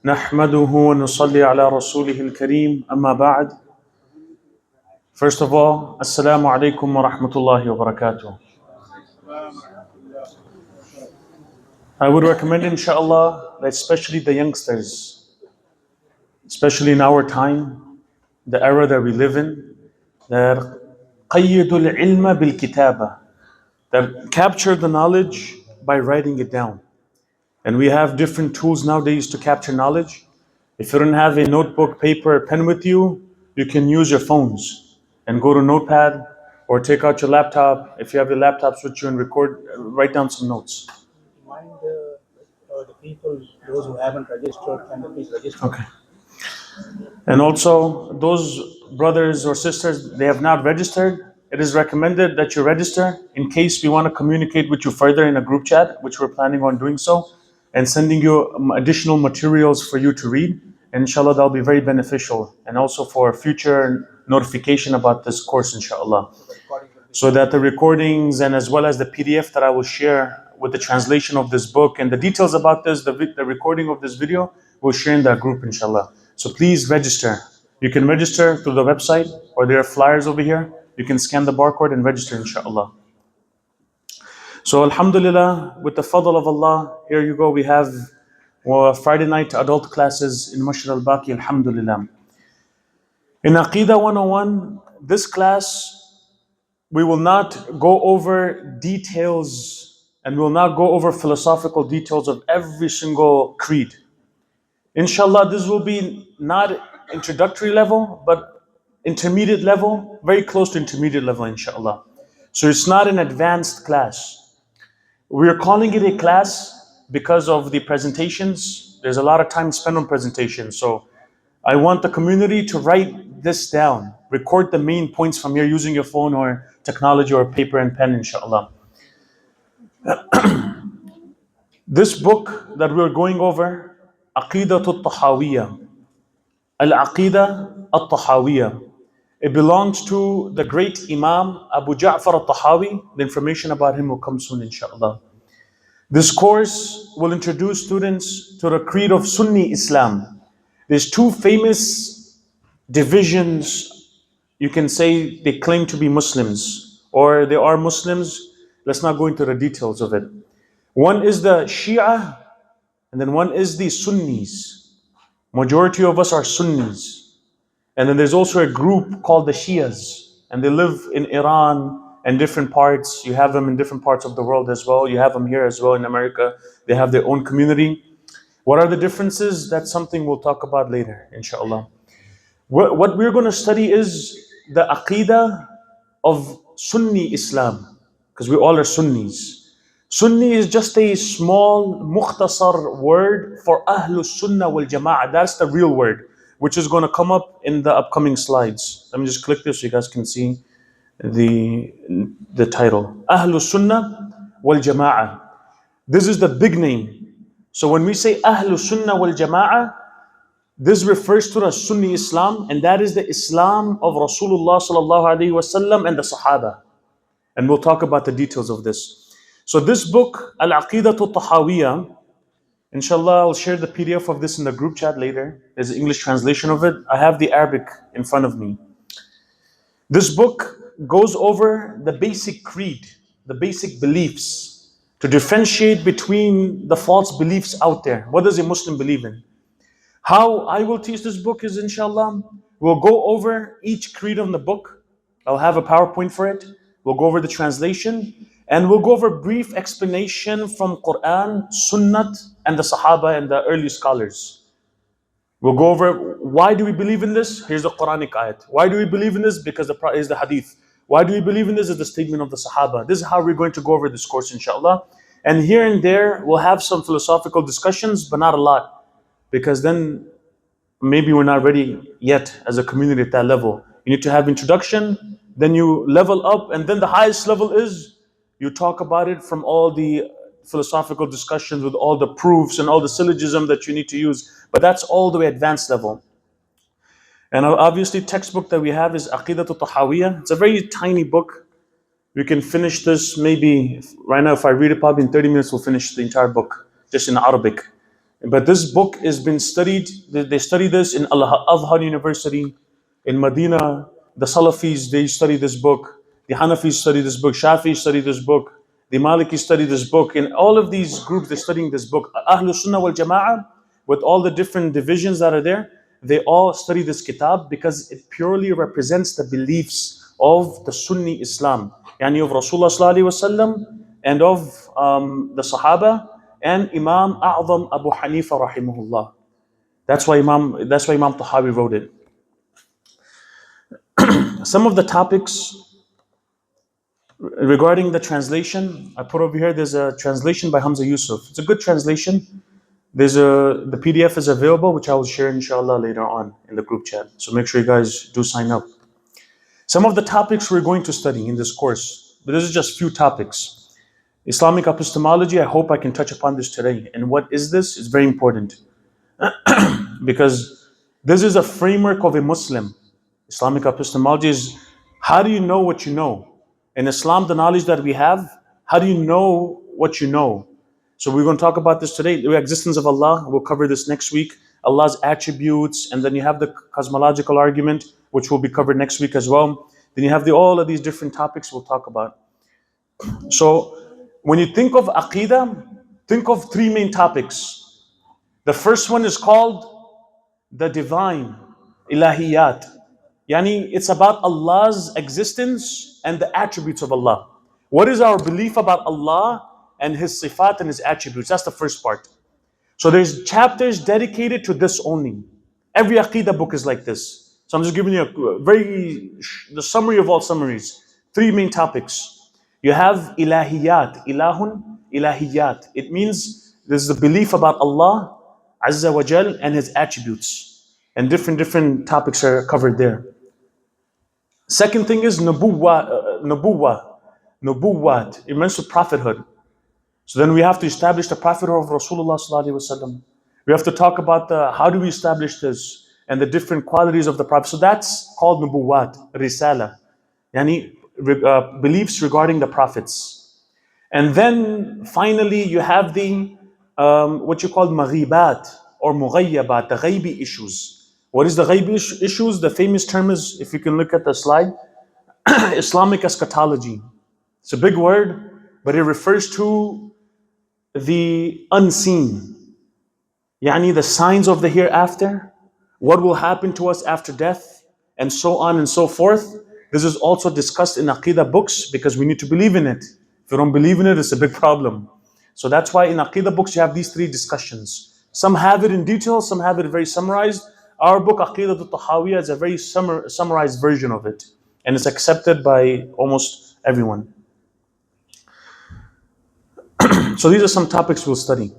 نحمده ونصلي على رسوله الكريم أما بعد. First of all, Assalamu alaikum wa rahmatullahi wa barakatuh. I would recommend, inshallah, that especially the youngsters, especially in our time, the era that we live in, that قَيِّدُوا الْعِلْمَ بِالْكِتَابَةِ, that capture the knowledge by writing it down. And we have different tools nowadays to capture knowledge. If you don't have a notebook, paper, pen with you, you can use your phones and go to Notepad or take out your laptop. If you have your laptops with you and write down some notes. Mind the people, those who haven't registered, can they please register? Okay. And also, those brothers or sisters, they have not registered. It is recommended that you register in case we want to communicate with you further in a group chat, which we're planning on doing so, and sending you additional materials for you to read. And inshallah, that'll be very beneficial. And also for future notification about this course, inshallah. So that the recordings and as well as the PDF that I will share with the translation of this book and the details about this, the recording of this video, we'll share in that group, inshallah. So please register. You can register through the website, or there are flyers over here. You can scan the barcode and register, inshallah. So alhamdulillah, with the fadl of Allah, here you go, we have Friday night adult classes in Masjid al-Baqi, alhamdulillah. In Aqidah 101, this class, we will not go over details and will not go over philosophical details of every single creed. Inshallah, this will be not introductory level, but intermediate level, very close to intermediate level, inshallah. So it's not an advanced class. We're calling it a class because of the presentations. There's a lot of time spent on presentations. So I want the community to write this down, record the main points from here using your phone or technology or paper and pen, inshallah. This book that we're going over, Aqidah al-Tahawiyah, al-Aqidah al-Tahawiyah. It belongs to the great Imam Abu Ja'far al-Tahawi. The information about him will come soon, inshallah. This course will introduce students to the creed of Sunni Islam. There's two famous divisions. You can say they claim to be Muslims, or they are Muslims. Let's not go into the details of it. One is the Shia, and then one is the Sunnis. Majority of us are Sunnis. And then there's also a group called the Shias, and they live in Iran and different parts. You have them in different parts of the world as well. You have them here as well in America. They have their own community. What are the differences? That's something we'll talk about later, inshallah. What we're going to study is the Aqidah of Sunni Islam, because we all are Sunnis. Sunni is just a small mukhtasar word for Ahlus Sunnah wal Jama'ah. That's the real word, which is going to come up in the upcoming slides. Let me just click this so you guys can see the title. Ahlus Sunnah wal Jama'ah. This is the big name. So when we say Ahlus Sunnah wal Jama'ah, this refers to the Sunni Islam, and that is the Islam of Rasulullah sallallahu alaihi wasallam and the Sahaba. And we'll talk about the details of this. So this book, Al-Aqidah al-Tahawiyah, inshallah, I'll share the PDF of this in the group chat later. There's an English translation of it. I have the Arabic in front of me. This book goes over the basic creed, the basic beliefs, to differentiate between the false beliefs out there. What does a Muslim believe in? How I will teach this book is, inshallah, we'll go over each creed on the book. I'll have a PowerPoint for it. We'll go over the translation, and we'll go over brief explanation from Quran, Sunnat, and the Sahaba and the early scholars. We'll go over why do we believe in this? Here's the Quranic ayat. Why do we believe in this? Because is the hadith. Why do we believe in this? Is the statement of the Sahaba. This is how we're going to go over this course, inshallah. And here and there, we'll have some philosophical discussions, but not a lot, because then maybe we're not ready yet as a community at that level. You need to have introduction, then you level up, and then the highest level is you talk about it from all the philosophical discussions with all the proofs and all the syllogism that you need to use. But that's all the way advanced level. And obviously, textbook that we have is Aqidah al-Tahawiyah. It's a very tiny book. We can finish this maybe right now. If I read it, probably in 30 minutes, we'll finish the entire book just in Arabic. But this book has been studied, they study this in Al-Azhar University, in Medina. The Salafis, they study this book. The Hanafis study this book. Shafis study this book. The Malikis study this book. And all of these groups, they're studying this book. Ahlul Sunnah wal Jama'ah, with all the different divisions that are there, they all study this kitab because it purely represents the beliefs of the Sunni Islam. Yani of Rasulullah Sallallahu Alaihi Wasallam and of the Sahaba and Imam A'zam Abu Hanifa rahimahullah. That's why Imam Tahawi wrote it. Some of the topics regarding the translation, I put over here, there's a translation by Hamza Yusuf. It's a good translation. The PDF is available, which I will share inshallah later on in the group chat. So make sure you guys do sign up. Some of the topics we're going to study in this course, but this is just few topics. Islamic epistemology, I hope I can touch upon this today. And what is this? It's very important. Because this is a framework of a Muslim. Islamic epistemology is, how do you know what you know? In Islam, the knowledge that we have, how do you know what you know? So we're going to talk about this today. The existence of Allah, we'll cover this next week. Allah's attributes, and then you have the cosmological argument, which will be covered next week as well. Then you have all of these different topics we'll talk about. So when you think of Aqidah, think of three main topics. The first one is called the divine, ilahiyat. Yani it's about Allah's existence and the attributes of Allah. What is our belief about Allah and His sifat and His attributes? That's the first part. So there's chapters dedicated to this only. Every Aqidah book is like this. So I'm just giving you the summary of all summaries. Three main topics. You have ilahiyat, ilahun, ilahiyat. It means there's the belief about Allah Azza wa Jal and His attributes. And different topics are covered there. Second thing is nubuwwat. It means prophethood. So then we have to establish the prophethood of Rasulullah Sallallahu Alaihi Wasallam. We have to talk about how do we establish this and the different qualities of the prophet. So that's called nubuwwat, risala. Yani beliefs regarding the prophets. And then finally you have the what you call maghibat or mughayyabat, the ghaibi issues. What is the ghaibi issues? The famous term is, if you can look at the slide, Islamic eschatology. It's a big word, but it refers to the unseen. Yani the signs of the hereafter, what will happen to us after death, and so on and so forth. This is also discussed in Aqidah books because we need to believe in it. If you don't believe in it, it's a big problem. So that's why in Aqidah books you have these three discussions. Some have it in detail, some have it very summarized. Our book Aqidah al-Tahawiyah is a very summarized version of it, and it's accepted by almost everyone. So these are some topics we'll study.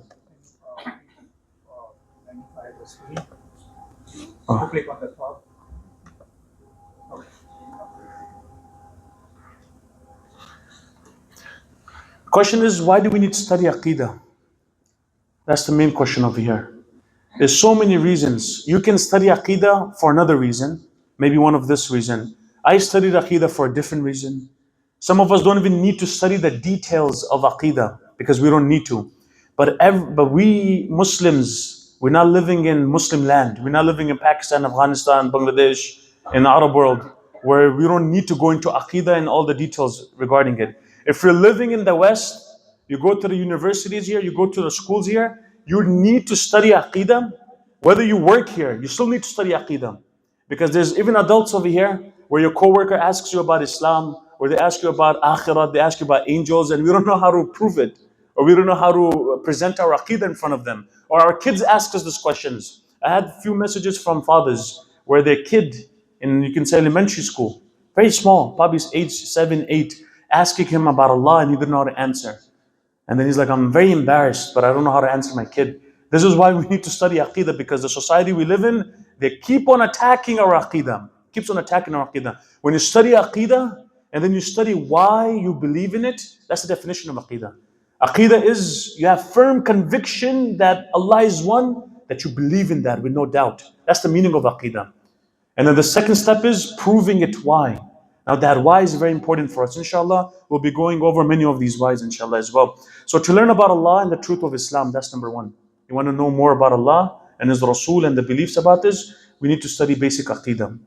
Click on the top. Okay. Question is, why do we need to study Aqidah? That's the main question over here. There's so many reasons. You can study Aqidah for another reason, maybe one of this reason. I studied Aqidah for a different reason. Some of us don't even need to study the details of Aqidah because we don't need to. But we Muslims, we're not living in Muslim land. We're not living in Pakistan, Afghanistan, Bangladesh, in the Arab world, where we don't need to go into Aqidah and all the details regarding it. If you're living in the West, you go to the universities here, you go to the schools here, you need to study Aqidah. Whether you work here, you still need to study Aqidah. Because there's even adults over here where your coworker asks you about Islam, or they ask you about Akhirah, they ask you about angels, and we don't know how to prove it, or we don't know how to present our Aqidah in front of them. Or our kids ask us these questions. I had a few messages from fathers where their kid, in you can say elementary school, very small, probably age 7, 8, asking him about Allah and he didn't know how to answer. And then he's like, I'm very embarrassed, but I don't know how to answer my kid. This is why we need to study Aqidah, because the society we live in, they keep on attacking our Aqidah. Keeps on attacking our Aqidah. When you study Aqidah, and then you study why you believe in it, that's the definition of Aqidah. Aqidah is, you have firm conviction that Allah is one, that you believe in that with no doubt. That's the meaning of Aqidah. And then the second step is proving it why. Now that why is very important for us. Inshallah, we'll be going over many of these whys inshallah as well. So to learn about Allah and the truth of Islam, that's number one. You want to know more about Allah and His Rasul and the beliefs about this, we need to study basic Aqidah.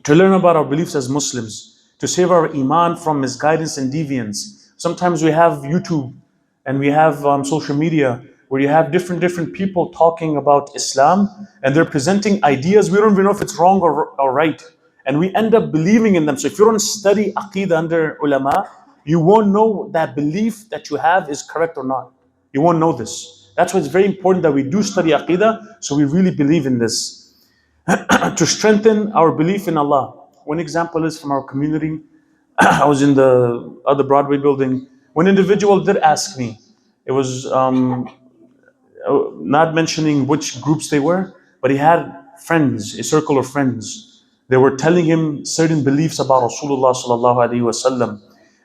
To learn about our beliefs as Muslims, to save our Iman from misguidance and deviance. Sometimes we have YouTube and we have social media where you have different people talking about Islam and they're presenting ideas. We don't even know if it's wrong or right. And we end up believing in them. So if you don't study Aqidah under ulama, you won't know that belief that you have is correct or not. You won't know this. That's why it's very important that we do study Aqidah so we really believe in this. To strengthen our belief in Allah. One example is from our community. I was in the other Broadway building. One individual did ask me. It was not mentioning which groups they were, but he had friends, a circle of friends. They were telling him certain beliefs about Rasulullah sallallahu alaihi wasallam,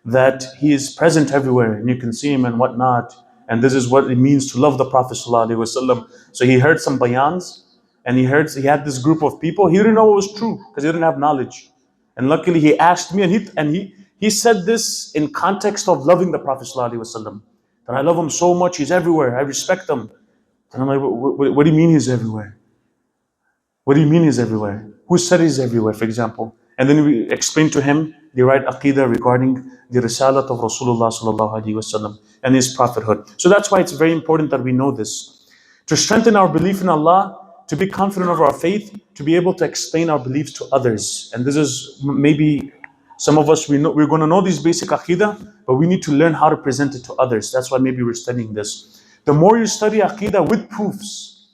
that he is present everywhere and you can see him and whatnot. And this is what it means to love the Prophet sallallahu alaihi wasallam. So he heard some bayans, and he had this group of people. He didn't know what was true because he didn't have knowledge. And luckily he asked me, and he said this in context of loving the Prophet sallallahu alaihi wasallam. That I love him so much, he's everywhere, I respect him. And I'm like, what do you mean he's everywhere? What do you mean he's everywhere? Who said he's everywhere, for example? And then we explained to him the right aqidah regarding the risalat of Rasulullah sallallahu alaihi wasallam and his prophethood. So that's why it's very important that we know this. To strengthen our belief in Allah, to be confident of our faith, to be able to explain our beliefs to others. And this is maybe some of us, we're going to know these basic aqidah, but we need to learn how to present it to others. That's why maybe we're studying this. The more you study aqidah with proofs,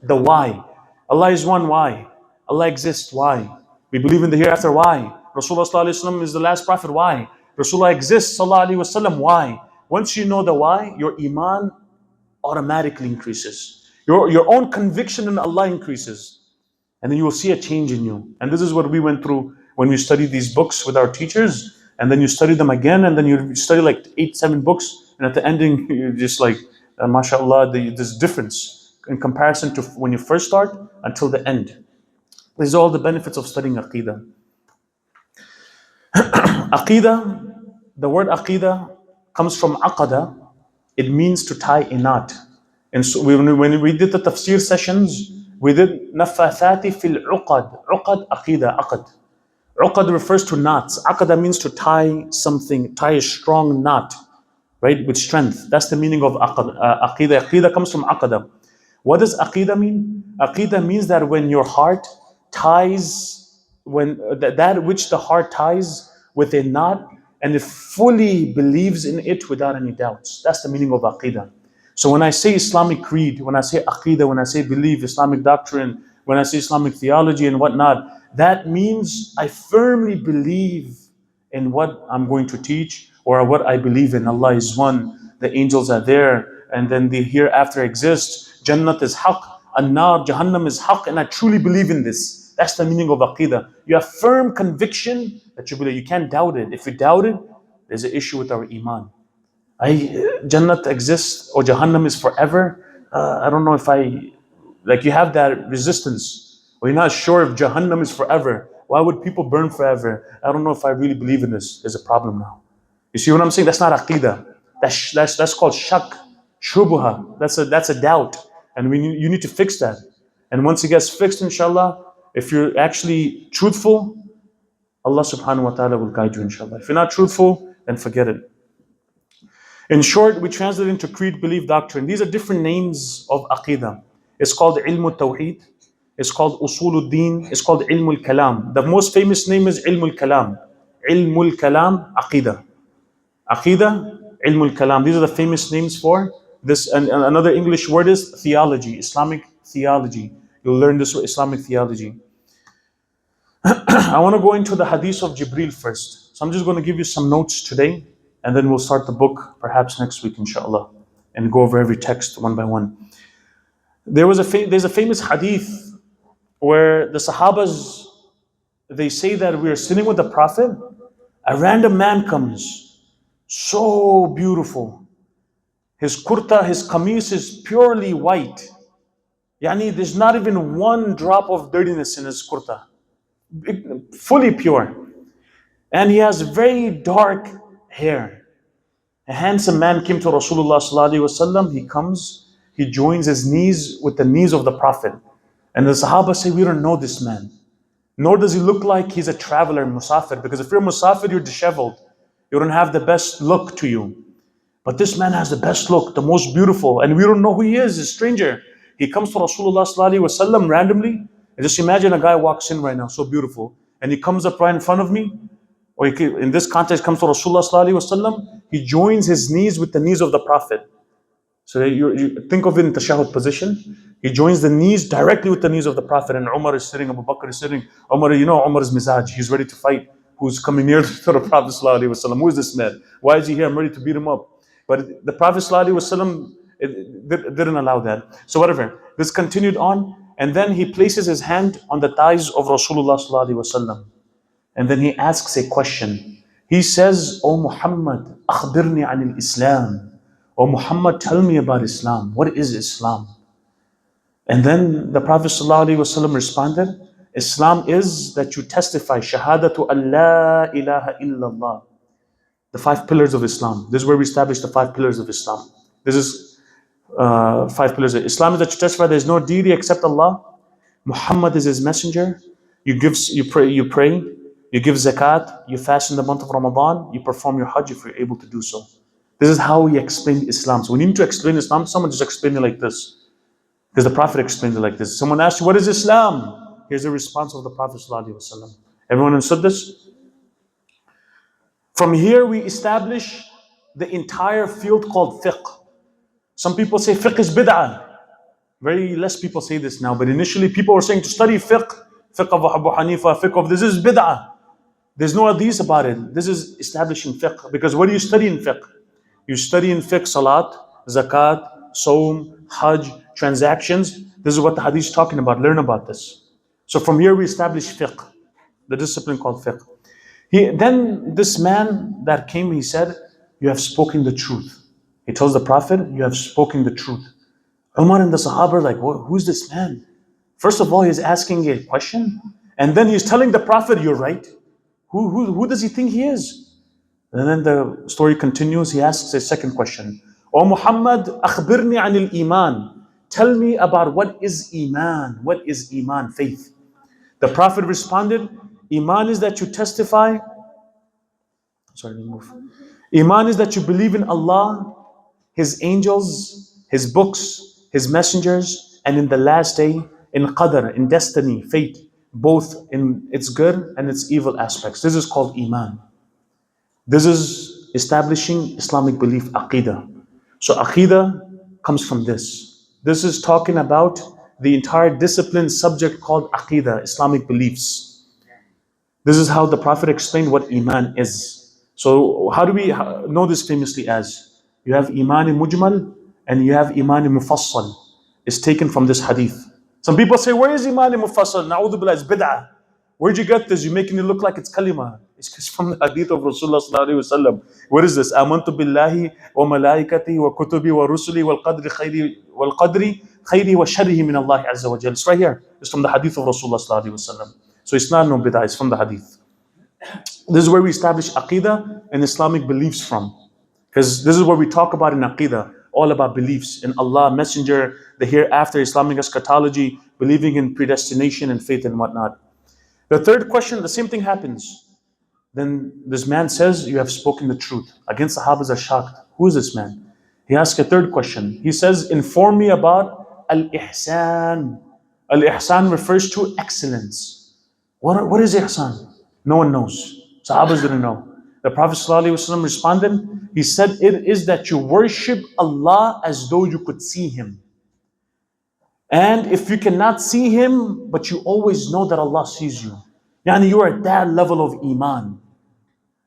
the why. Allah is one, why? Allah exists, why? We believe in the hereafter, why? Rasulullah sallallahu alaihi wasallam is the last prophet, why? Rasulullah exists, sallallahu alaihi wasallam, why? Once you know the why, your iman automatically increases. Your own conviction in Allah increases. And then you will see a change in you. And this is what we went through when we studied these books with our teachers. And then you study them again, and then you study like 8-7 books. And at the ending, you're just like, mashallah, this difference in comparison to when you first start until the end. These are all the benefits of studying Aqidah. Aqidah, the word Aqidah comes from aqada. It means to tie a knot. And so when we did the tafsir sessions, we did nafathati fil uqad. Uqad, aqidah, aqad. Uqad refers to knots. Aqada means to tie something, tie a strong knot, right, with strength. That's the meaning of aqidah. Aqidah comes from aqada. What does aqidah mean? Aqidah means that when your heart ties, when that which the heart ties with a knot, and it fully believes in it without any doubts. That's the meaning of aqidah. So when I say Islamic creed, when I say aqidah, when I say belief, Islamic doctrine, when I say Islamic theology and whatnot, that means I firmly believe in what I'm going to teach, or what I believe in. Allah is one, the angels are there, and then the hereafter exists. Jannat is haqq, an-nar, Jahannam is haqq, and I truly believe in this. That's the meaning of aqidah. You have firm conviction that you believe. You can't doubt it. If you doubt it, there's an issue with our iman. Jannat exists or Jahannam is forever. I don't know if you have that resistance, or you're not sure if Jahannam is forever. Why would people burn forever? I don't know if I really believe in this. There's a problem now. You see what I'm saying? That's not aqidah. That's called shak, shubha. That's a doubt, and you need to fix that. And once it gets fixed, inshallah, if you're actually truthful, Allah subhanahu wa ta'ala will guide you, inshallah. If you're not truthful, then forget it. In short, we translate into creed, belief, doctrine. These are different names of aqidah. It's called ilm al-tawheed. It's called usul al-din. It's called ilm al-kalam. The most famous name is ilm al-kalam. Ilm al-kalam, aqidah. Aqidah, ilm al-kalam. These are the famous names for this. And another English word is theology, Islamic theology. You'll learn this with Islamic theology. I want to go into the hadith of Jibreel first. So I'm just going to give you some notes today, and then we'll start the book perhaps next week, inshallah, and go over every text one by one. There's a famous hadith where the Sahabas, they say that we are sitting with the Prophet. A random man comes, so beautiful. His kurta, his kameez is purely white. Yani, there's not even one drop of dirtiness in his kurta. Fully pure. And he has very dark hair. A handsome man came to Rasulullah sallallahu alaihi wasallam. He comes he joins his knees with the knees of the Prophet. And the Sahaba say, we don't know this man. Nor does he look like he's a traveler, musafir. Because if you're a musafir, you're disheveled. You don't have the best look to you. But this man has the best look, the most beautiful. And we don't know who he is, a stranger. He comes to Rasulullah sallallahu alaihi wasallam randomly. And just imagine a guy walks in right now, so beautiful. And he comes up right in front of me. Or in this context, comes to Rasulullah sallallahu alaihi wasallam. He joins his knees with the knees of the Prophet. So you think of it in tashahhud position. He joins the knees directly with the knees of the Prophet, and Umar is sitting, Abu Bakr is sitting. Umar, you know Umar's mizaj, he's ready to fight. Who's coming near to the Prophet ﷺ? Who is this man? Why is he here? I'm ready to beat him up. But the Prophet ﷺ didn't allow that. So whatever, this continued on, and then he places his hand on the thighs of Rasulullah ﷺ, and then he asks a question. He says, "O Muhammad, akhbirni anil Islam." "O Muhammad, tell me about Islam. What is Islam?" And then the Prophet ﷺ responded, Islam is that you testify, Shahadatu Allah ilaha illallah. The 5 pillars of Islam. This is where we establish the 5 pillars of Islam. This is 5 pillars. Islam is that you testify there is no deity except Allah. Muhammad is his messenger. You pray, you give zakat, you fast in the month of Ramadan, you perform your hajj if you're able to do so. This is how we explain Islam. So when you need to explain Islam, someone just explain it like this. Because the Prophet explained it like this. Someone asks you, what is Islam? Here's the response of the Prophet ﷺ. Everyone understood this? From here we establish the entire field called fiqh. Some people say fiqh is bid'ah. Very less people say this now, but initially people were saying to study fiqh of Abu Hanifa, fiqh of this is bid'ah. There's no hadith about it. This is establishing fiqh. Because what do you study in fiqh? You study in fiqh salat, zakat, Sawm, Hajj, transactions. This is what the hadith is talking about. Learn about this. So from here we establish fiqh, the discipline called fiqh. Then this man that came, he said, you have spoken the truth. He tells the Prophet, you have spoken the truth. Umar and the Sahaba are like, who's this man? First of all, he's asking a question, and then he's telling the Prophet, you're right. Who does he think he is? And then the story continues. He asks a second question. O Muhammad, akhbirni anil iman. Tell me about what is iman. What is iman, faith? The Prophet responded, iman is that you testify. Sorry, let me move. Iman is that you believe in Allah, His angels, His books, His messengers, and in the last day, in qadr, in destiny, fate, both in its good and its evil aspects. This is called iman. This is establishing Islamic belief, aqidah. So aqidah comes from this. This is talking about the entire discipline subject called aqidah, Islamic beliefs. This is how the Prophet explained what iman is. So how do we know this famously as? You have iman mujmal and you have iman mufassal. It's taken from this hadith. Some people say, where is iman mufassal? Na'udhu billah, it's bid'ah. Where'd you get this? You're making it look like it's kalima. It's from the hadith of Rasulullah sallallahu alaihi wasallam. What is this? Amantu billahi wa malaikati wa kutubi wa rusuli wal qadri khayri wa sharrihi min Allah azza wa jalla. It's right here. It's from the hadith of Rasulullah sallallahu alaihi wasallam. So it's not no bid'ah, it's from the hadith. This is where we establish aqidah and Islamic beliefs from. Because this is what we talk about in aqidah, all about beliefs in Allah, messenger, the hereafter, Islamic eschatology, believing in predestination and faith and whatnot. The third question, the same thing happens. Then this man says, you have spoken the truth. Again, Sahabas are shocked. Who is this man? He asks a third question. He says, inform me about al-ihsan. Al-ihsan refers to excellence. What is ihsan? No one knows. Sahabas didn't know. The Prophet ﷺ responded, he said, it is that you worship Allah as though you could see Him. And if you cannot see Him, but you always know that Allah sees you. Yani you are at that level of iman.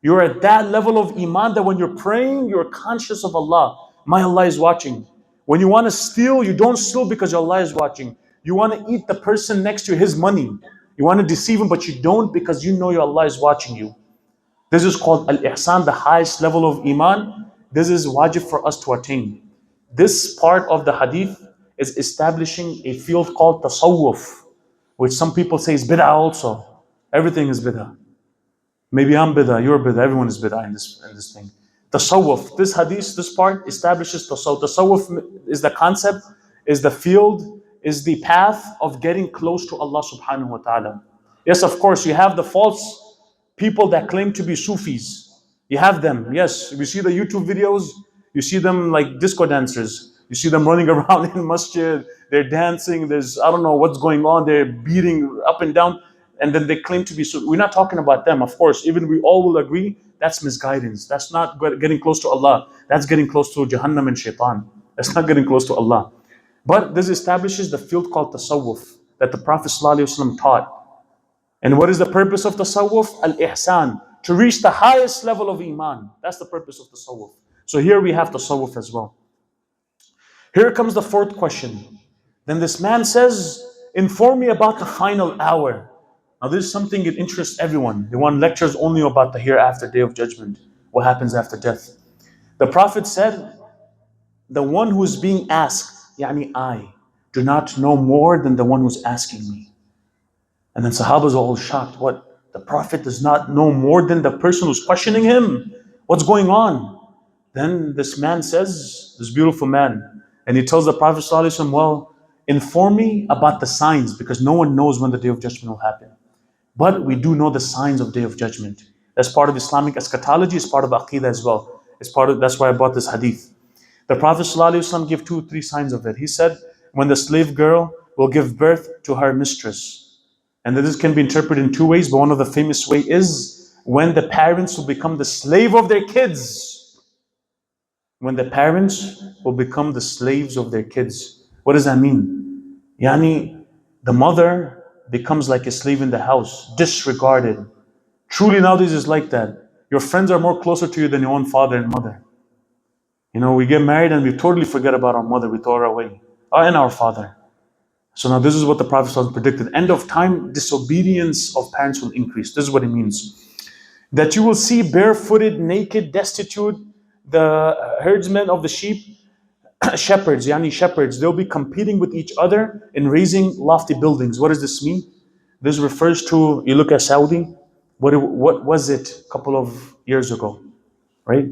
You're at that level of iman that when you're praying, you're conscious of Allah. My Allah is watching. When you want to steal, you don't steal because Allah is watching. You want to eat the person next to his money. You want to deceive him, but you don't because you know your Allah is watching you. This is called al-ihsan, the highest level of iman. This is wajib for us to attain. This part of the hadith is establishing a field called tasawwuf, which some people say is bid'ah also. Everything is bid'ah. Maybe I'm bid'ah, you're bid'ah, everyone is bid'ah in this thing. Tasawwuf. This hadith, this part establishes tasawwuf. Tasawwuf is the concept, is the field, is the path of getting close to Allah subhanahu wa ta'ala. Yes, of course, you have the false people that claim to be Sufis. You have them, yes. You see the YouTube videos, you see them like disco dancers. You see them running around in Masjid, they're dancing, there's, I don't know what's going on, they're beating up and down, and then they claim to be Sufi. We're not talking about them, of course. Even we all will agree, that's misguidance. That's not getting close to Allah. That's getting close to Jahannam and Shaitan. That's not getting close to Allah. But this establishes the field called Tasawwuf that the Prophet ﷺ taught. And what is the purpose of tasawwuf? Al-ihsan, to reach the highest level of iman. That's the purpose of tasawwuf. So here we have tasawwuf as well. Here comes the fourth question. Then this man says, inform me about the final hour. Now this is something that interests everyone. They want lectures only about the hereafter, day of judgment. What happens after death. The Prophet said, the one who is being asked, yani I, do not know more than the one who's asking me. And then Sahabas are all shocked. What? The Prophet does not know more than the person who's questioning him? What's going on? Then this man says, this beautiful man, and he tells the Prophet ﷺ, well, inform me about the signs, because no one knows when the Day of Judgment will happen. But we do know the signs of Day of Judgment. That's part of Islamic eschatology, it's part of Aqidah as well. That's why I brought this hadith. The Prophet ﷺ gave 2-3 signs of it. He said, when the slave girl will give birth to her mistress. And this can be interpreted in 2 ways, but one of the famous way is when the parents will become the slave of their kids. When the parents will become the slaves of their kids. What does that mean? Yani, the mother becomes like a slave in the house, disregarded. Truly nowadays is like that. Your friends are more closer to you than your own father and mother. You know, we get married and we totally forget about our mother, we throw her away. And our father. So now this is what the Prophet ﷺ predicted. End of time, disobedience of parents will increase. This is what it means. That you will see barefooted, naked, destitute, the herdsmen of the sheep, shepherds, they'll be competing with each other in raising lofty buildings. What does this mean? This refers to, you look at Saudi, what was it a couple of years ago, right?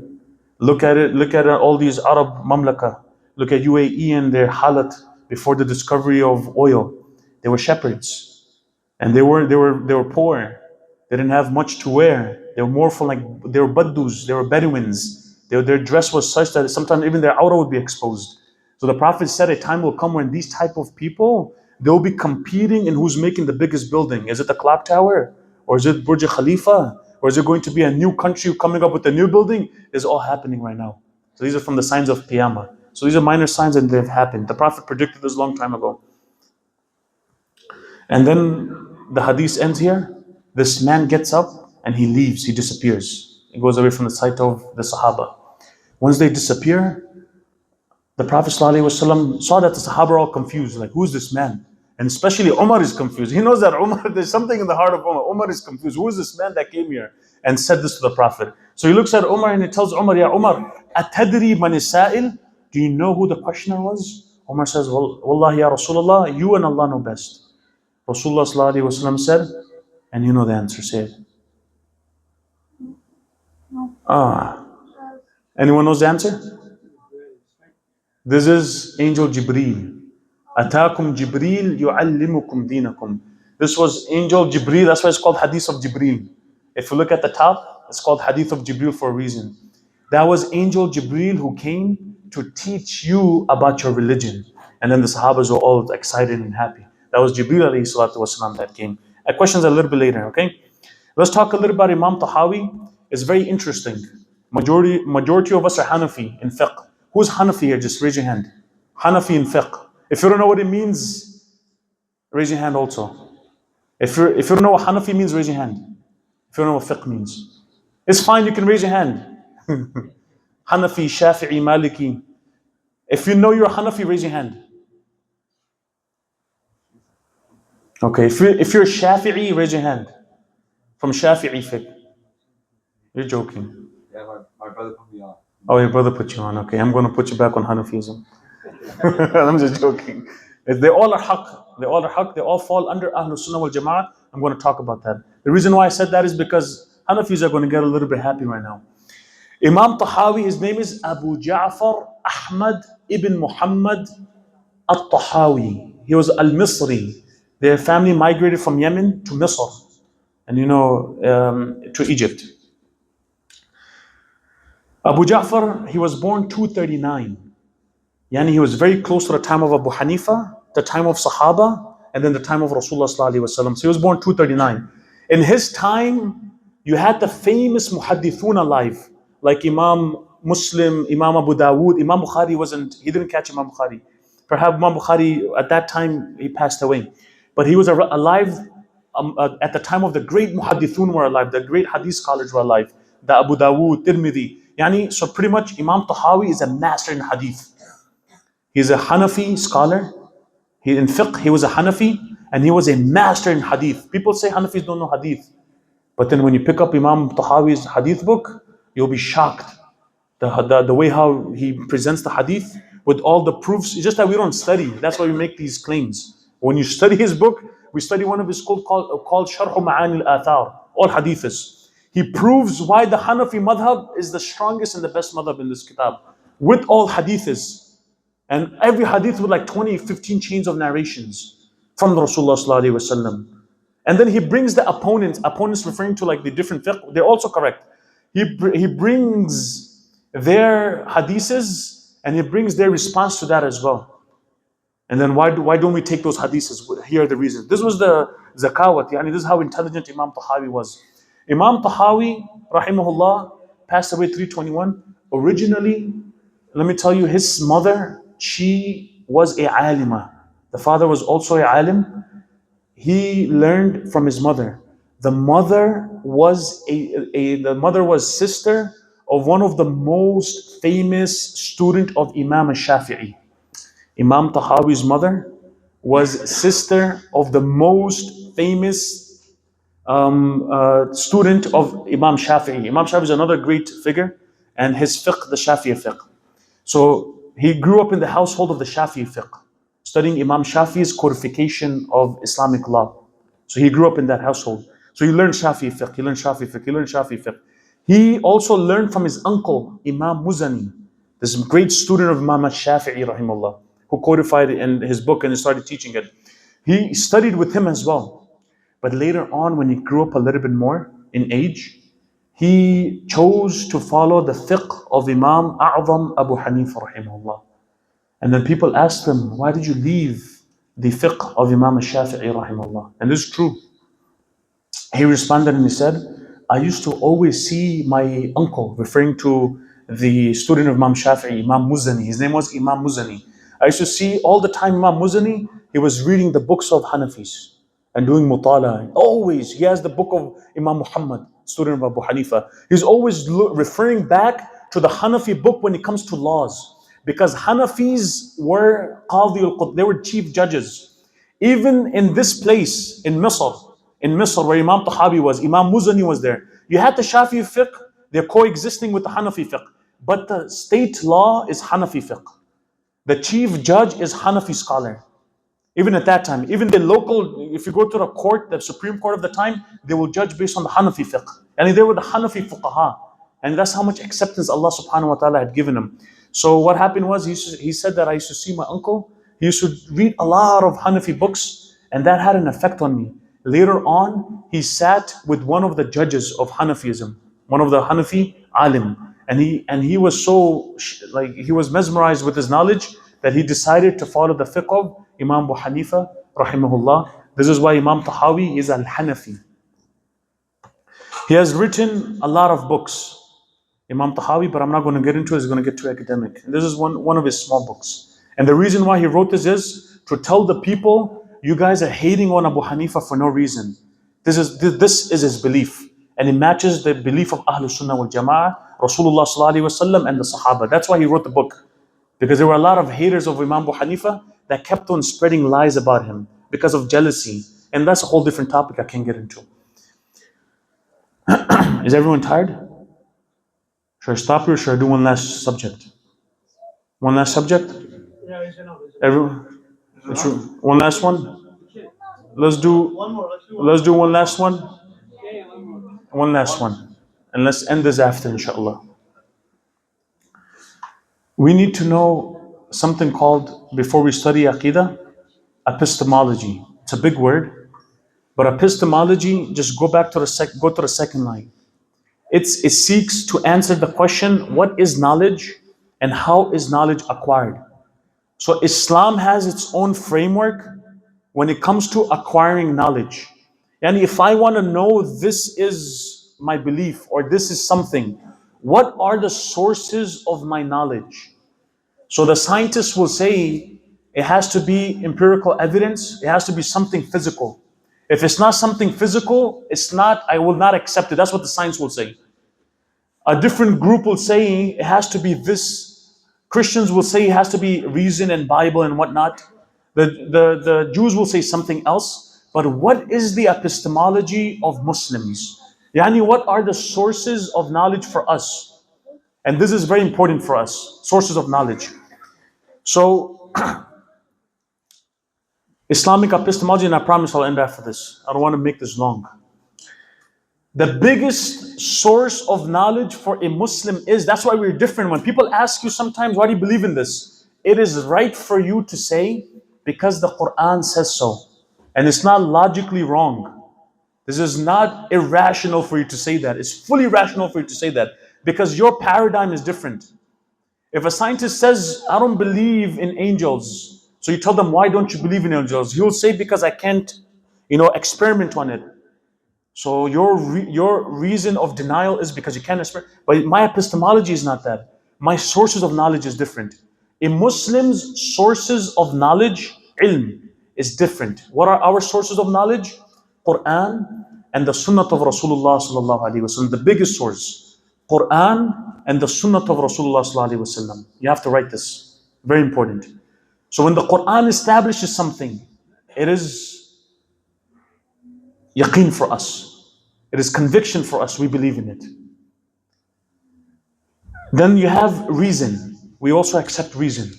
Look at all these Arab Mamlaka. Look at UAE and their halat before the discovery of oil. They were shepherds, and they were poor. They didn't have much to wear. They were more for they were Baddus, they were Bedouins. Their dress was such that sometimes even their aura would be exposed. So the Prophet said a time will come when these type of people, they'll be competing in who's making the biggest building. Is it the clock tower? Or is it Burj Khalifa? Or is it going to be a new country coming up with a new building? It's all happening right now. So these are from the signs of Qiyamah. So these are minor signs and they've happened. The Prophet predicted this a long time ago. And then the hadith ends here. This man gets up and he leaves, he disappears. He goes away from the sight of the Sahaba. Once they disappear, the Prophet ﷺ saw that the Sahaba are all confused. Like, who's this man? And especially Umar is confused. He knows that Umar, there's something in the heart of Umar. Umar is confused. Who is this man that came here and said this to the Prophet? So he looks at Umar and he tells Umar, Ya Umar, atadri man sa'il? Do you know who the questioner was? Umar says, Wallahi ya Rasulullah, you and Allah know best. Rasulullah ﷺ said, and you know the answer, say it. Anyone knows the answer? This is Angel Jibreel. Atakum Jibreel yu'allimukum dinakum. This was Angel Jibreel, that's why it's called Hadith of Jibreel. If you look at the top, it's called Hadith of Jibreel for a reason. That was Angel Jibreel who came to teach you about your religion. And then the Sahabas were all excited and happy. That was Jibreel alayhi salatu wasalam that came. Questions a little bit later, okay? Let's talk a little about Imam Tahawi. It's very interesting. Majority of us are Hanafi in fiqh. Who's Hanafi here? Just raise your hand. Hanafi in fiqh. If you don't know what it means, raise your hand also. If you don't know what Hanafi means, raise your hand. If you don't know what fiqh means. It's fine, you can raise your hand. Hanafi, Shafi'i, Maliki. If you know you're Hanafi, raise your hand. Okay, if you're Shafi'i, raise your hand. From Shafi'i fiqh. You're joking. Yeah, my brother put me on. Oh, your brother put you on. Okay, I'm going to put you back on Hanafism. I'm just joking. They all are haqq. They all are haqq. They all fall under Ahlul Sunnah wal Jama'ah. I'm going to talk about that. The reason why I said that is because Hanafis are going to get a little bit happy right now. Imam Tahawi, his name is Abu Ja'far Ahmad ibn Muhammad al-Tahawi. He was al-Misri. Their family migrated from Yemen to Misr, and to Egypt. Abu Ja'far, he was born 239. Yani he was very close to the time of Abu Hanifa, the time of Sahaba, and then the time of Rasulullah sallallahu alaihi wasallam. So he was born 239. In his time, you had the famous muhaddithun alive, like Imam Muslim, Imam Abu Dawood. Imam Bukhari he didn't catch Imam Bukhari. Perhaps Imam Bukhari, at that time, he passed away. But he was alive at the time of the great muhaddithun were alive, the great hadith scholars were alive, the Abu Dawood, Tirmidhi. Yani, so pretty much Imam Tahawi is a master in hadith. He's a Hanafi scholar. In fiqh, he was a Hanafi, and he was a master in hadith. People say Hanafis don't know hadith. But then when you pick up Imam Tahawi's hadith book, you'll be shocked. The way how he presents the hadith with all the proofs. It's just that we don't study. That's why we make these claims. When you study his book, we study one of his called Sharh Ma'ani al-Athar, all hadiths. He proves why the Hanafi madhab is the strongest and the best madhab in this kitab, with all hadiths. And every hadith with like 20, 15 chains of narrations from the Rasulullah sallallahu alaihi wasallam. And then he brings the opponents referring to like the different fiqh, they're also correct. He brings their hadiths and he brings their response to that as well. And then why don't we take those hadiths? Here are the reasons. This was the zakawat, yani this is how intelligent Imam Tahawi was. Imam Tahawi, rahimahullah, passed away 321. Originally, let me tell you, his mother, she was a alima. The father was also a alim. He learned from his mother. The mother was sister of one of the most famous student of Imam al-Shafi'i. Imam Tahawi's mother was sister of the most famous student of Imam Shafi'i. Imam Shafi'i is another great figure, and his fiqh, the Shafi'i fiqh. So he grew up in the household of the Shafi'i fiqh, studying Imam Shafi'i's codification of Islamic law. So he grew up in that household. So he learned Shafi'i fiqh, he learned Shafi'i fiqh, he learned Shafi'i fiqh. He also learned from his uncle, Imam Muzani, this great student of Imam Shafi'i, rahimahullah, who codified it in his book and started teaching it. He studied with him as well. But later on, when he grew up a little bit more in age, he chose to follow the fiqh of Imam A'zam Abu Hanifa, rahimahullah. And then people asked him, why did you leave the fiqh of Imam Shafi'i, rahimahullah? And this is true. He responded and he said, I used to always see my uncle, referring to the student of Imam Shafi'i, Imam Muzani. His name was Imam Muzani. I used to see all the time Imam Muzani, he was reading the books of Hanafis and doing mutala. Always, he has the book of Imam Muhammad, student of Abu Hanifa. He's always referring back to the Hanafi book when it comes to laws. Because Hanafis were Qadi al-Qud, they were chief judges. Even in this place, in Misr where Imam Tahawi was, Imam Muzani was there. You had the Shafi'i fiqh, they're coexisting with the Hanafi fiqh. But the state law is Hanafi fiqh. The chief judge is Hanafi scholar. Even at that time, even the local, if you go to the court, the Supreme Court of the time, they will judge based on the Hanafi fiqh. And they were the Hanafi fuqaha. And that's how much acceptance Allah subhanahu wa ta'ala had given him. So what happened was, he said that I used to see my uncle, he used to read a lot of Hanafi books, and that had an effect on me. Later on, he sat with one of the judges of Hanafism, one of the Hanafi alim. And he was so, he was mesmerized with his knowledge that he decided to follow the fiqh of Imam Abu Hanifa, rahimahullah. This is why Imam Tahawi is al-Hanafi. He has written a lot of books, Imam Tahawi, but I'm not going to get into it, it's going to get too academic. And this is one of his small books. And the reason why he wrote this is to tell the people, you guys are hating on Abu Hanifa for no reason. This is his belief. And it matches the belief of Ahlul Sunnah wal Jama'ah, Rasulullah sallallahu alaihi wasallam, and the Sahaba. That's why he wrote the book. Because there were a lot of haters of Imam Abu Hanifa that kept on spreading lies about him because of jealousy. And that's a whole different topic I can't get into. Is everyone tired? Should I stop here or should I do one last subject? One last subject? Everyone? One last one? Let's do one last one. One last one. And let's end this after, inshallah. We need to know something called, before we study Aqidah, epistemology. It's a big word, but epistemology, just go back to go to the second line. It seeks to answer the question, what is knowledge and how is knowledge acquired? So Islam has its own framework when it comes to acquiring knowledge. And if I want to know this is my belief or this is something, what are the sources of my knowledge? So the scientists will say it has to be empirical evidence, it has to be something physical. If it's not something physical, it's not, I will not accept it. That's what the science will say. A different group will say it has to be this. Christians will say it has to be reason and Bible and whatnot. The Jews will say something else. But what is the epistemology of Muslims? Yani, what are the sources of knowledge for us? And this is very important for us, sources of knowledge. So, Islamic epistemology, and I promise I'll end after this. I don't want to make this long. The biggest source of knowledge for a Muslim is, that's why we're different. When people ask you sometimes, why do you believe in this? It is right for you to say, because the Quran says so. And it's not logically wrong. This is not irrational for you to say that. It's fully rational for you to say that, because your paradigm is different. If a scientist says, I don't believe in angels, so you tell them, why don't you believe in angels? He'll say, because I can't, experiment on it. So your reason of denial is because you can't experiment. But my epistemology is not that. My sources of knowledge is different. A Muslim's sources of knowledge, ilm, is different. What are our sources of knowledge? Quran and the Sunnah of Rasulullah sallallahu alaihi wasallam. The biggest source, Quran and the Sunnah of Rasulullah sallallahu alaihi wasallam. You have to write this. Very important. So when the Quran establishes something, it is yaqeen for us. It is conviction for us. We believe in it. Then you have reason. We also accept reason.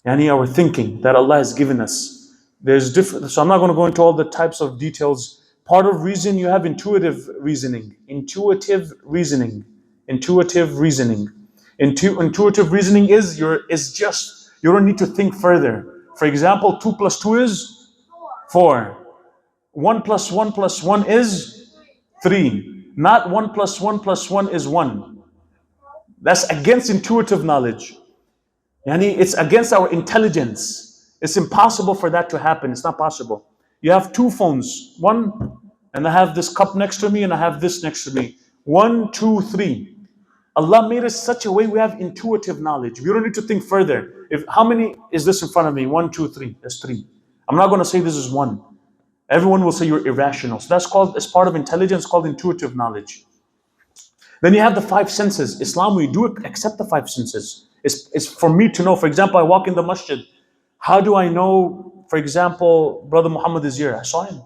Yani our thinking that Allah has given us. There's different. So I'm not going to go into all the types of details. Part of reason, you have intuitive reasoning. Intuitive reasoning. Intuitive reasoning. Intuitive reasoning is just, you don't need to think further. For example, 2 plus 2 is 4. 1 plus 1 plus 1 is 3. Not 1 plus 1 plus 1 is 1. That's against intuitive knowledge. Yani it's against our intelligence. It's impossible for that to happen. It's not possible. You have 2 phones. One, and I have this cup next to me and I have this next to me. 1, 2, 3. Allah made us such a way we have intuitive knowledge. We don't need to think further. How many is this in front of me? 1, 2, 3. That's 3. I'm not going to say this is 1. Everyone will say you're irrational. So that's called, as part of intelligence, called intuitive knowledge. Then you have the 5 senses. Islam, we do accept the 5 senses. It's for me to know. For example, I walk in the masjid. How do I know, for example, Brother Muhammad is here? I saw him.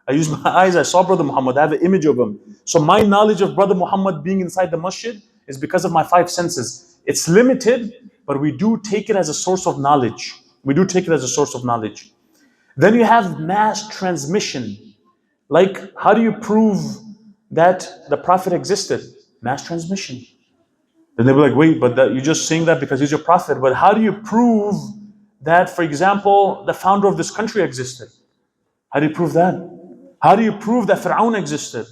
I used my eyes, I saw Brother Muhammad. I have an image of him. So my knowledge of Brother Muhammad being inside the masjid is because of my 5 senses. It's limited, but we do take it as a source of knowledge. We do take it as a source of knowledge. Then you have mass transmission. Like, how do you prove that the Prophet existed? Mass transmission. Then they'll be like, wait, but you're just saying that because he's your Prophet. But how do you prove that, for example, the founder of this country existed? How do you prove that? How do you prove that Fir'aun existed?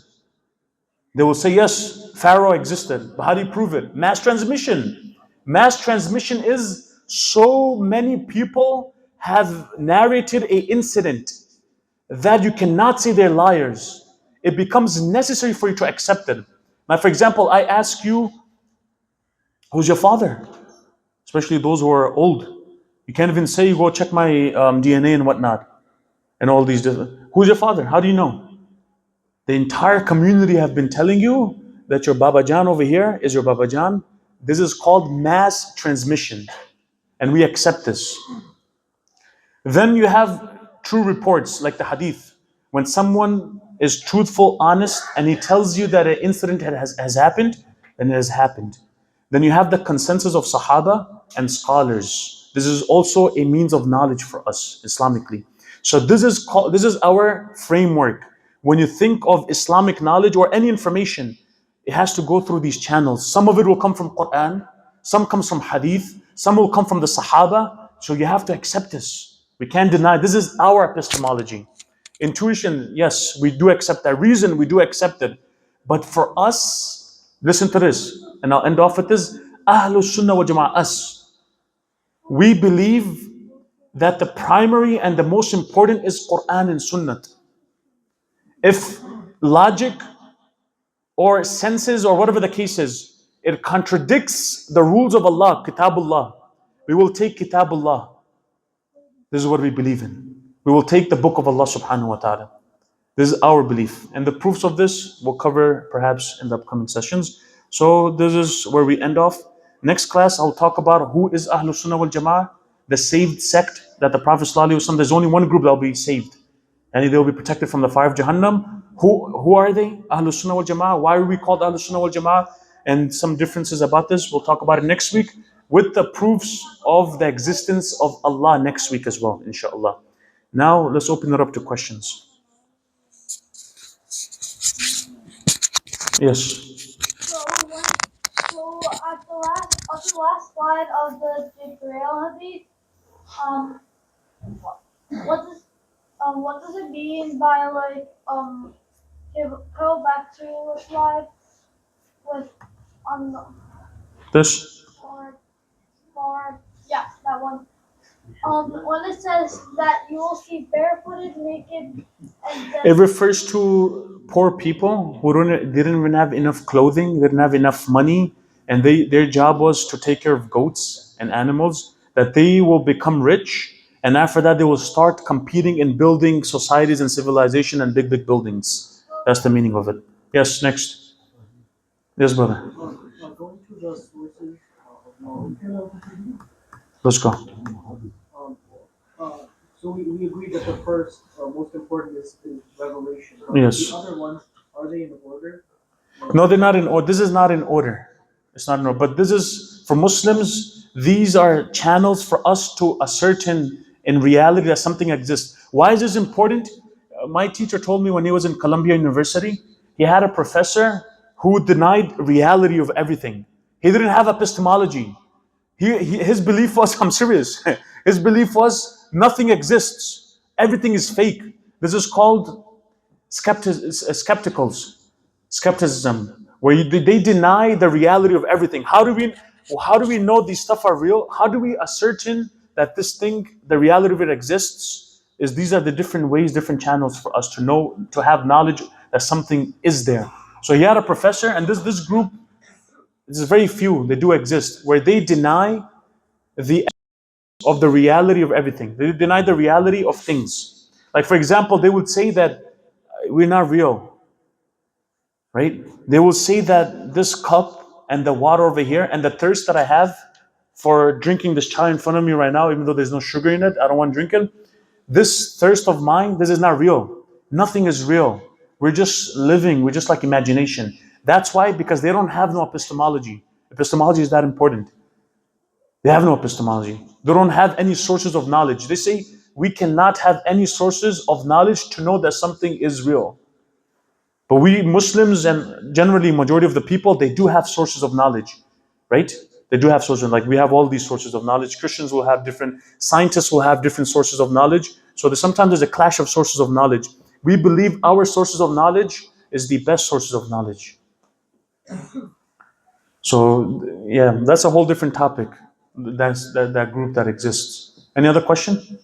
They will say, yes, Pharaoh existed. But how do you prove it? Mass transmission. Mass transmission is so many people have narrated an incident that you cannot say they're liars. It becomes necessary for you to accept it. Now, for example, I ask you, who's your father? Especially those who are old. You can't even say, go check my DNA and whatnot. And all these different. Who's your father? How do you know? The entire community have been telling you that your Baba Jan over here is your Baba Jan. This is called mass transmission. And we accept this. Then you have true reports like the hadith. When someone is truthful, honest, and he tells you that an incident has happened, then it has happened. Then you have the consensus of Sahaba and scholars. This is also a means of knowledge for us, Islamically. So this is our framework. When you think of Islamic knowledge or any information, it has to go through these channels. Some of it will come from Quran, some comes from Hadith, Some will come from the Sahaba. So you have to accept this. We can't deny. This is our epistemology. Intuition, yes, we do accept that. Reason, we do accept it. But for us, listen to this, and I'll end off with this. Ahlul Sunnah wal Jama'ah, us. We believe that the primary and the most important is Quran and Sunnah. If logic or senses or whatever the case is, it contradicts the rules of Allah, Kitabullah, we will take Kitabullah. This is what we believe in. We will take the book of Allah subhanahu wa ta'ala. This is our belief. And the proofs of this we'll cover perhaps in the upcoming sessions. So this is where we end off. Next class, I'll talk about who is Ahlul Sunnah wal Jama'ah, the saved sect that the Prophet ﷺ, there's only one group that will be saved. And they will be protected from the fire of Jahannam. Who are they? Ahlul Sunnah wal Jama'ah. Why are we called Ahlul Sunnah wal Jama'ah? And some differences about this. We'll talk about it next week with the proofs of the existence of Allah next week as well, inshallah. Now, let's open it up to questions. Yes. So at the last slide of the Jibreel Hadith, what does it mean by go back to the slide with This. for yeah, that one. When it says that you will see barefooted, naked, and It refers to poor people who didn't even have enough clothing, didn't have enough money, and their job was to take care of goats and animals, that they will become rich, and after that they will start competing in building societies and civilization and big, big buildings. That's the meaning of it. Yes, next. Yes, brother. Going to the sources of knowledge. Let's go. So we agree that the first most important is revelation. Yes. The other ones, are they in order? No, they're not in order. This is not in order. It's not in order. But this is, for Muslims, these are channels for us to ascertain in reality that something exists. Why is this important? My teacher told me when he was in Columbia University, he had a professor who denied reality of everything. He didn't have epistemology. His belief was, I'm serious, his belief was nothing exists. Everything is fake. This is called skepticism, where they deny the reality of everything. How do we know these stuff are real? How do we ascertain that this thing, the reality of it exists? These are the different ways, different channels for us to know, to have knowledge that something is there. So he had a professor, and this group, this is very few, they do exist, where they deny the reality of everything. They deny the reality of things. Like, for example, they would say that we're not real, right? They will say that this cup and the water over here and the thirst that I have for drinking this chai in front of me right now, even though there's no sugar in it, I don't want to drink it. This thirst of mine, this is not real. Nothing is real. We're just living, we're just like imagination. That's why, because they don't have no epistemology. Epistemology is that important. They have no epistemology. They don't have any sources of knowledge. They say we cannot have any sources of knowledge to know that something is real. But we Muslims, and generally majority of the people, they do have sources of knowledge, right? They do have sources, like we have all these sources of knowledge. Christians will have different, scientists will have different sources of knowledge. So sometimes there's a clash of sources of knowledge. We believe our sources of knowledge is the best sources of knowledge. So yeah, that's a whole different topic. That's that group that exists. Any other question?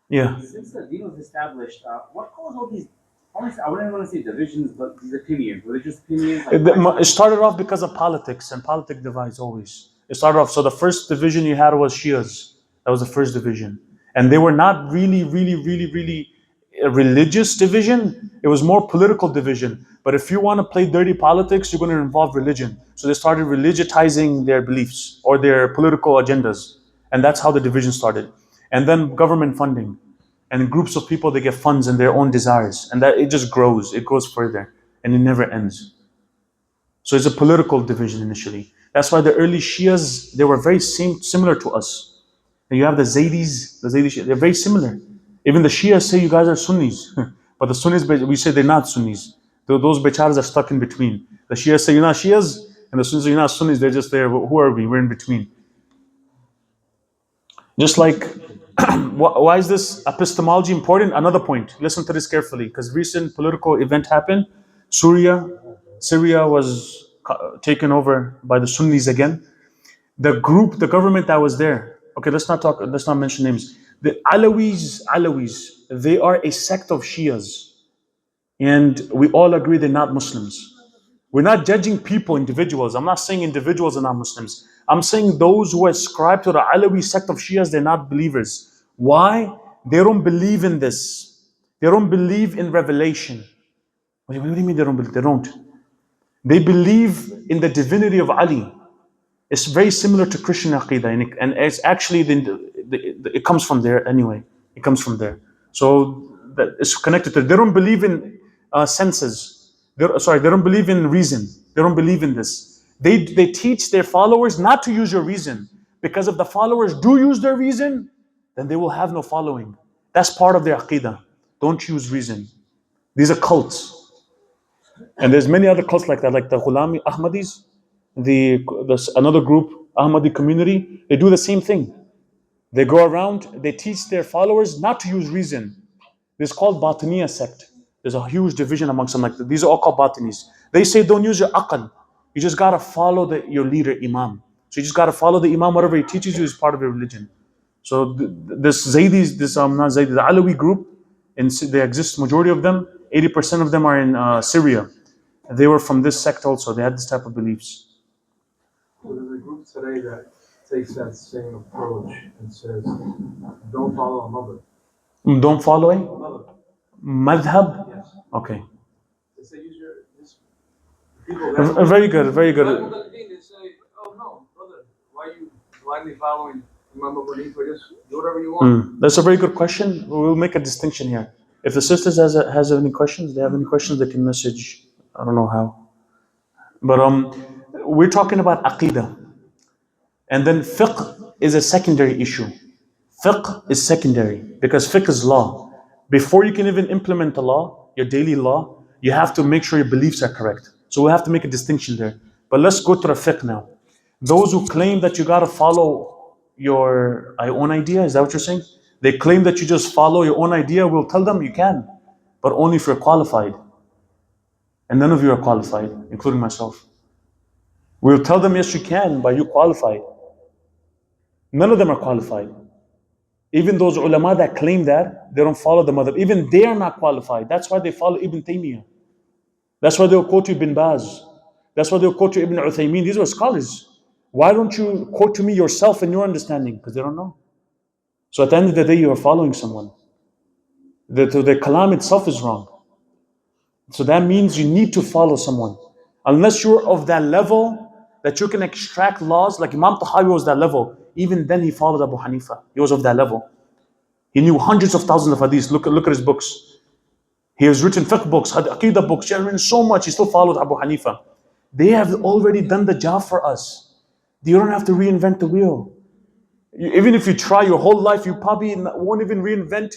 Yeah. Since the deen was established, what caused all these, I wouldn't want to say divisions, but these opinions, religious opinions? It started off because of politics, and politics divides always. It started off, so the first division you had was Shias. That was the first division. And they were not really a religious division. It was more political division. But if you want to play dirty politics, you're going to involve religion. So they started religitizing their beliefs or their political agendas. And that's how the division started. And then government funding. And groups of people, they get funds and their own desires. And that it just grows. It goes further. And it never ends. So it's a political division initially. That's why the early Shias, they were very similar to us. And you have the Zaydis, Shia, they're very similar. Even the Shias say you guys are Sunnis. But the Sunnis, we say they're not Sunnis. Those becharas are stuck in between. The Shias say you're not Shias, and the Sunnis say you're not Sunnis, they're just there. Who are we? We're in between. Just like, why is this epistemology important? Another point. Listen to this carefully, because recent political event happened. Syria was taken over by the Sunnis again. The government that was there. Okay, let's not mention names. The Alawis, they are a sect of Shias, and we all agree they're not Muslims. We're not judging people, individuals. I'm not saying individuals are not Muslims. I'm saying those who ascribe to the Alawi sect of Shias, they're not believers. Why? They don't believe in this. They don't believe in revelation. What do you mean they don't believe? They don't. They believe in the divinity of Ali. It's very similar to Christian Aqidah, and it's actually it comes from there anyway. It comes from there. So that it's connected to. They don't believe in senses. They don't believe in reason. They don't believe in this. They teach their followers not to use your reason, because if the followers do use their reason, then they will have no following. That's part of their Aqidah. Don't use reason. These are cults, and there's many other cults like that, like the Ghulami Ahmadis. There's another group, Ahmadi community, they do the same thing. They go around, they teach their followers not to use reason. This is called Batiniya sect. There's a huge division amongst them. Like these are all called Batinis. They say don't use your aql. You just gotta follow your leader, Imam. So you just gotta follow the Imam. Whatever he teaches you is part of your religion. So this Zaydis, not Zaydi, the Alawi group, and they exist. Majority of them, 80% of them are in Syria. They were from this sect also. They had this type of beliefs. So there's a group today that takes that same approach and says, don't follow a mother. Don't follow a Mother. madhab? Yes. Okay. They say use your people. Very good, very good. They say, oh no, brother, why are you blindly following Imam Abu Hanifa? Just do whatever you want. That's a very good question. We'll make a distinction here. If the sisters has any questions, they have any questions, they can message. I don't know how. But we're talking about aqidah. And then fiqh is a secondary issue. Fiqh is secondary because fiqh is law. Before you can even implement the law, your daily law, you have to make sure your beliefs are correct. So we have to make a distinction there. But let's go to the fiqh now. Those who claim that you gotta follow your own idea, is that what you're saying? They claim that you just follow your own idea. We'll tell them you can, but only if you're qualified. And none of you are qualified, including myself. We'll tell them yes, you can, but you qualified. None of them are qualified. Even those ulama that claim that, they don't follow the madhab. Even they are not qualified. That's why they follow Ibn Taymiyyah. That's why they'll quote you Ibn Baz. That's why they'll quote you Ibn Uthaymeen. These were scholars. Why don't you quote to me yourself and your understanding? Because they don't know. So at the end of the day, you are following someone. The kalam itself is wrong. So that means you need to follow someone. Unless you're of that level that you can extract laws, like Imam Tahawi was that level. Even then he followed Abu Hanifa. He was of that level. He knew hundreds of thousands of hadiths. Look at his books. He has written fiqh books, aqidah books. He has written so much. He still followed Abu Hanifa. They have already done the job for us. You don't have to reinvent the wheel. Even if you try your whole life, you probably won't even reinvent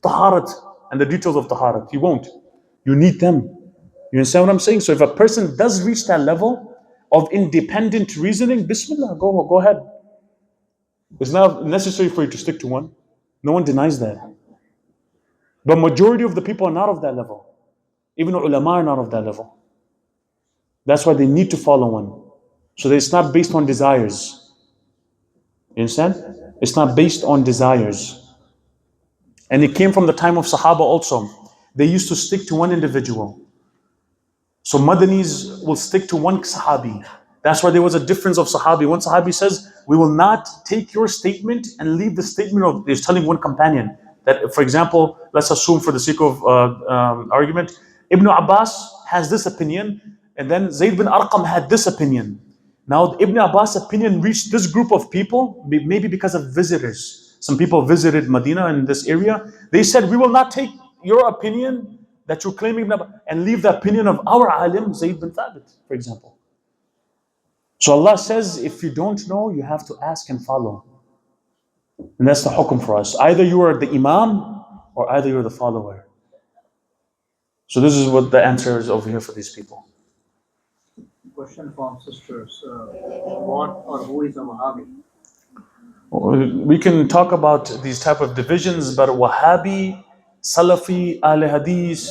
taharat and the details of taharat. You won't. You need them. You understand what I'm saying? So if a person does reach that level of independent reasoning, bismillah, go ahead. It's not necessary for you to stick to one. No one denies that. But majority of the people are not of that level. Even ulama are not of that level. That's why they need to follow one. So that it's not based on desires. You understand? It's not based on desires. And it came from the time of Sahaba also. They used to stick to one individual. So Madanis will stick to one Sahabi. That's why there was a difference of Sahabi. One Sahabi says, we will not take your statement and leave the statement of, he's telling one companion. That, for example, let's assume for the sake of argument, Ibn Abbas has this opinion, and then Zayd bin Arqam had this opinion. Now, Ibn Abbas' opinion reached this group of people, maybe because of visitors. Some people visited Medina in this area. They said, we will not take your opinion that you claim Ibn Abbas and leave the opinion of our alim, Zayd bin Thabit, for example. So Allah says, if you don't know, you have to ask and follow. And that's the hukum for us. Either you are the imam or either you're the follower. So this is what the answer is over here for these people. Question from sisters. What or who is a Wahhabi? We can talk about these type of divisions, but Wahhabi, Salafi, Ahl Hadith,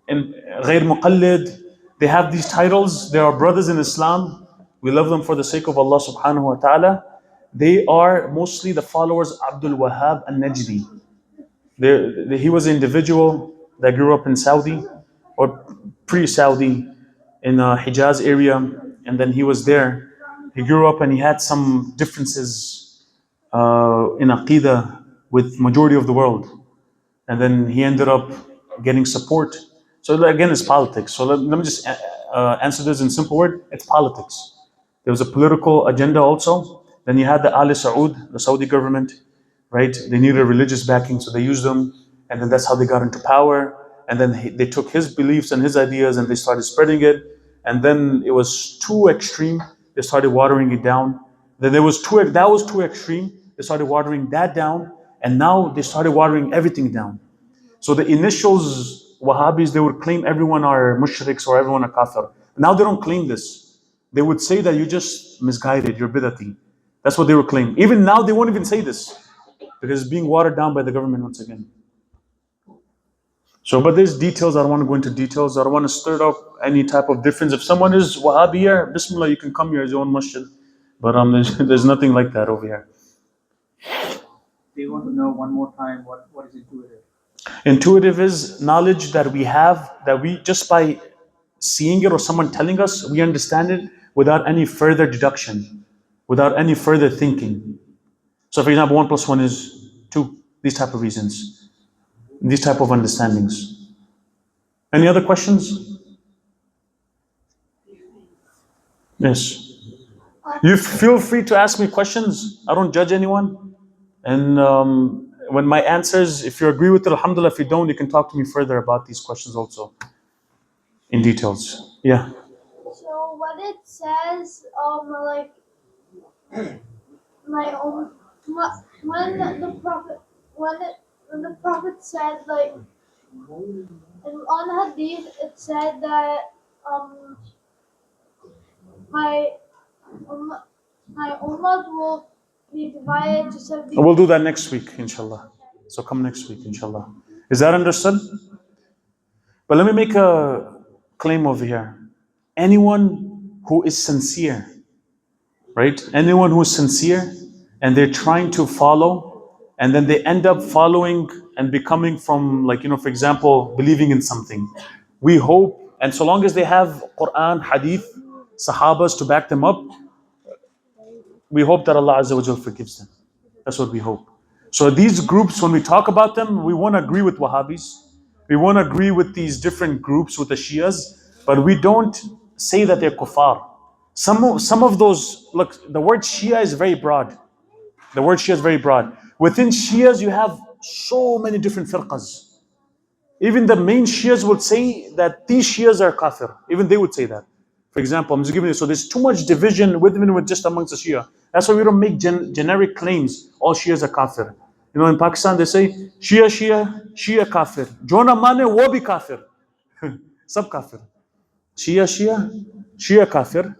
and Ghair Muqallid, they have these titles. They are brothers in Islam. We love them for the sake of Allah subhanahu wa ta'ala. They are mostly the followers of Abdul Wahhab al-Najdi. He was an individual that grew up in Saudi or pre-Saudi in Hijaz area, and then he was there. He grew up and he had some differences in Aqidah with majority of the world, and then he ended up getting support. So again, it's politics. So let me just answer this in simple word. It's politics. There was a political agenda also. Then you had the Ali Saud, the Saudi government, right? They needed a religious backing, so they used them, and then that's how they got into power. And then they took his beliefs and his ideas and they started spreading it. And then it was too extreme. They started watering it down. Then that was too extreme. They started watering that down, and now they started watering everything down. So the initials, Wahhabis, they would claim everyone are mushriks or everyone are kafir. Now they don't claim this. They would say that you're just misguided, you're bid'ati. That's what they would claim. Even now they won't even say this because it's being watered down by the government once again. So, but there's details, I don't want to go into details. I don't want to stir up any type of difference. If someone is Wahhabi here, Bismillah, you can come here as your own masjid. But there's nothing like that over here. They want to know one more time what is intuitive. Intuitive is knowledge that we have, that we just by seeing it or someone telling us, we understand it without any further deduction, without any further thinking. So for example, 1 + 1 is 2, these type of reasons, these type of understandings. Any other questions? Yes. You feel free to ask me questions. I don't judge anyone. And when my answers, if you agree with it, alhamdulillah. If you don't, you can talk to me further about these questions also in details. Yeah. So when it says like my own when the prophet said like on hadith it said that my ummah will be divided to 70. We'll do that next week, inshallah. So come next week, inshallah. Is that understood? But let me make a claim over here. Anyone who is sincere, right? Anyone who is sincere and they're trying to follow, and then they end up following and becoming from, like, for example, believing in something. We hope, and so long as they have Quran, Hadith, Sahabas to back them up, we hope that Allah Azza wa Jal forgives them. That's what we hope. So these groups, when we talk about them, we won't agree with Wahhabis. We won't agree with these different groups, with the Shias, but we don't say that they're kuffar. Some of those, look, the word Shia is very broad. The word Shia is very broad. Within Shias, you have so many different firqas. Even the main Shias would say that these Shias are kafir. Even they would say that. For example, I'm just giving you, so there's too much division with just amongst the Shia. That's why we don't make generic claims, all Shias are kafir. In Pakistan they say, Shia kafir. Jona mane wo bhi kafir. Sab kafir. Shia kafir.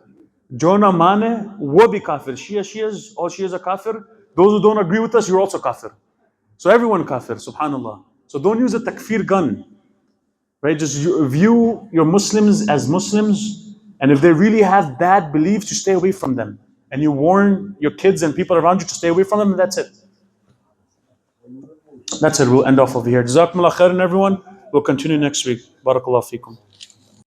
Jona mane wo bhi kafir. Shias, all Shias are kafir. Those who don't agree with us, you're also kafir. So everyone kafir, subhanallah. So don't use a takfir gun. Right? Just view your Muslims as Muslims. And if they really have bad beliefs, you stay away from them. And you warn your kids and people around you to stay away from them, and that's it. That's it. We'll end off over here. Jazakumullah khairan, everyone. We'll continue next week. Barakallahu feekum.